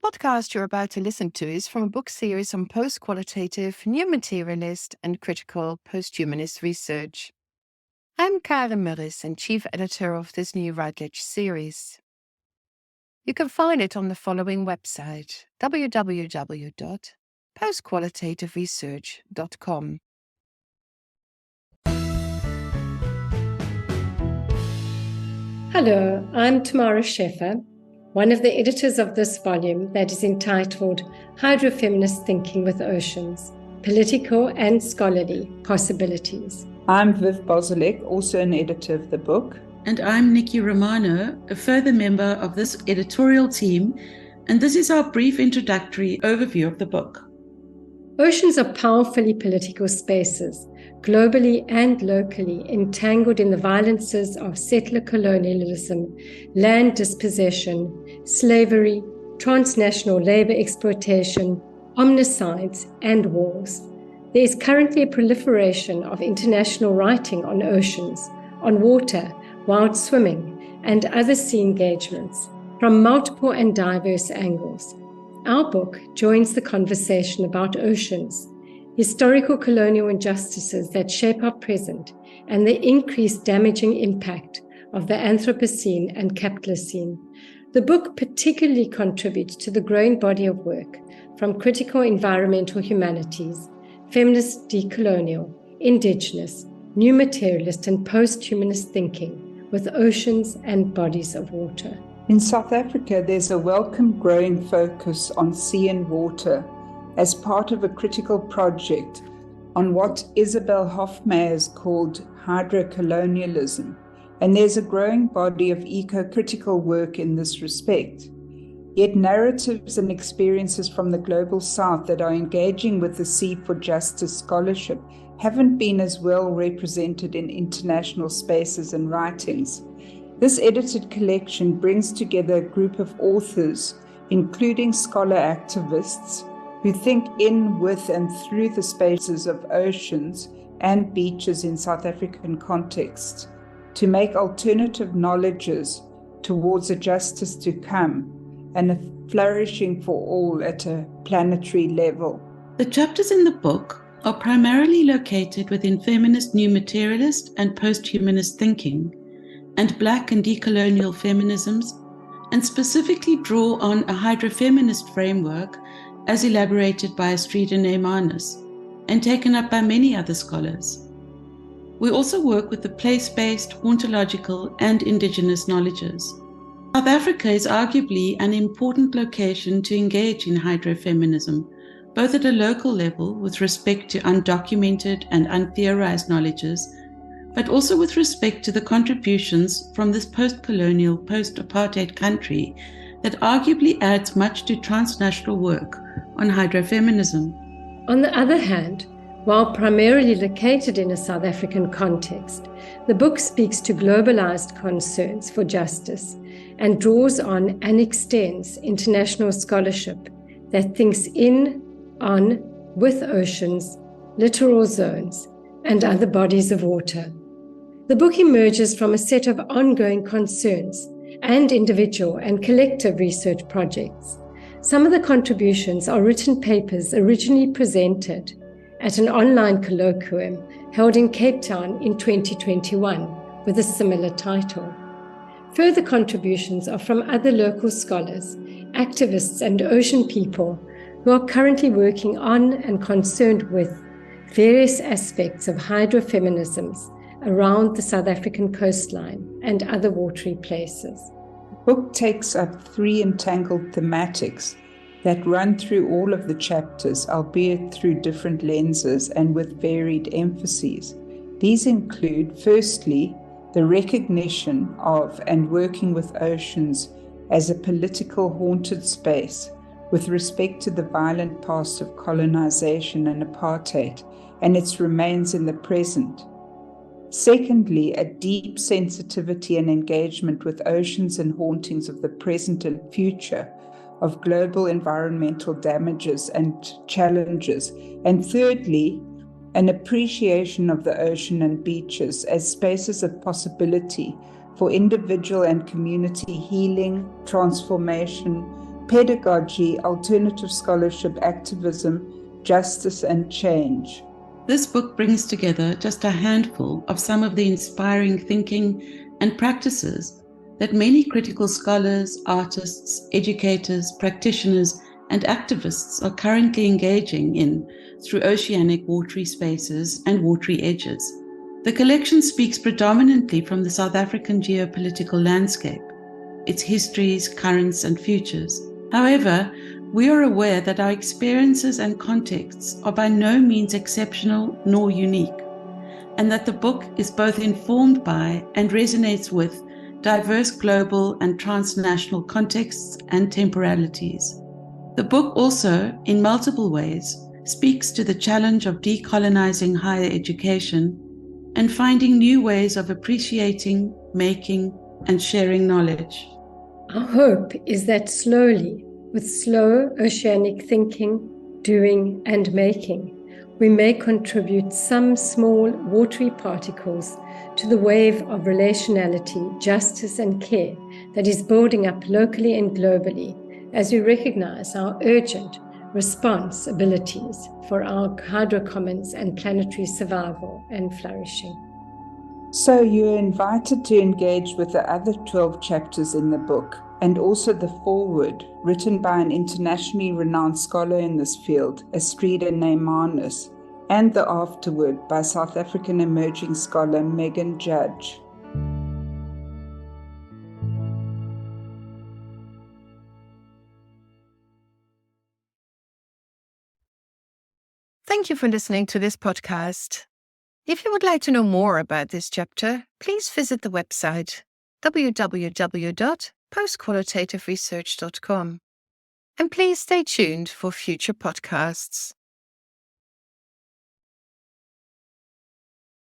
podcast you're about to listen to is from a book series on post-qualitative, new materialist, and critical post-humanist research. I'm Karen Murris and chief editor of this new Routledge series. You can find it on the following website, www.postqualitativeresearch.com. Hello, I'm Tamara Shefer, one of the editors of this volume that is entitled Hydrofeminist Thinking with Oceans, Political and Scholarly Possibilities. I'm Viv Bozalek, also an editor of the book. And I'm Nikki Romano, a further member of this editorial team, and this is our brief introductory overview of the book. Oceans are powerfully political spaces, globally and locally entangled in the violences of settler colonialism, land dispossession, slavery, transnational labor exploitation, omnicides, and wars. There is currently a proliferation of international writing on oceans, on water, wild swimming, and other sea engagements from multiple and diverse angles. Our book joins the conversation about oceans, historical colonial injustices that shape our present, and the increased damaging impact of the Anthropocene and Capitalocene. The book particularly contributes to the growing body of work from critical environmental humanities, feminist decolonial, indigenous, new materialist, and post-humanist thinking with oceans and bodies of water. In South Africa, there's a welcome growing focus on sea and water as part of a critical project on what Isabel Hofmeyr has called hydrocolonialism, and there's a growing body of eco-critical work in this respect. Yet narratives and experiences from the global South that are engaging with the Sea for Justice scholarship haven't been as well represented in international spaces and writings. This edited collection brings together a group of authors, including scholar activists, who think in, with, and through the spaces of oceans and beaches in South African context, to make alternative knowledges towards a justice to come and a flourishing for all at a planetary level. The chapters in the book are primarily located within feminist new materialist and post-humanist thinking, and Black and decolonial feminisms, and specifically draw on a hydrofeminist framework as elaborated by Astrida Neymanis and taken up by many other scholars. We also work with the place-based, ontological, and indigenous knowledges. South Africa is arguably an important location to engage in hydrofeminism, both at a local level with respect to undocumented and untheorized knowledges, but also with respect to the contributions from this post-colonial, post-apartheid country that arguably adds much to transnational work on hydrofeminism. On the other hand, while primarily located in a South African context, the book speaks to globalized concerns for justice and draws on and extends international scholarship that thinks in, on, with oceans, littoral zones, and other bodies of water. The book emerges from a set of ongoing concerns and individual and collective research projects. Some of the contributions are written papers originally presented at an online colloquium held in Cape Town in 2021 with a similar title. Further contributions are from other local scholars, activists, and ocean people who are currently working on and concerned with various aspects of hydrofeminisms around the South African coastline and other watery places. The book takes up 3 entangled thematics that run through all of the chapters, albeit through different lenses and with varied emphases. These include, firstly, the recognition of and working with oceans as a political haunted space with respect to the violent past of colonization and apartheid and its remains in the present. Secondly, a deep sensitivity and engagement with oceans and hauntings of the present and future, of global environmental damages and challenges. And thirdly, an appreciation of the ocean and beaches as spaces of possibility for individual and community healing, transformation, Pedagogy, Alternative Scholarship, Activism, Justice and Change. This book brings together just a handful of some of the inspiring thinking and practices that many critical scholars, artists, educators, practitioners, and activists are currently engaging in through oceanic watery spaces and watery edges. The collection speaks predominantly from the South African geopolitical landscape, its histories, currents, and futures. However, we are aware that our experiences and contexts are by no means exceptional nor unique, and that the book is both informed by and resonates with diverse global and transnational contexts and temporalities. The book also, in multiple ways, speaks to the challenge of decolonizing higher education and finding new ways of appreciating, making, and sharing knowledge. Our hope is that slowly, with slow oceanic thinking, doing, and making, we may contribute some small watery particles to the wave of relationality, justice, and care that is building up locally and globally as we recognize our urgent responsibilities for our hydrocommons and planetary survival and flourishing. So you're invited to engage with the other 12 chapters in the book, and also the foreword, written by an internationally renowned scholar in this field, Astrida Neymanus, and the afterword by South African emerging scholar Megan Judge. Thank you for listening to this podcast. If you would like to know more about this chapter, please visit the website www.postqualitativeresearch.com. And please stay tuned for future podcasts.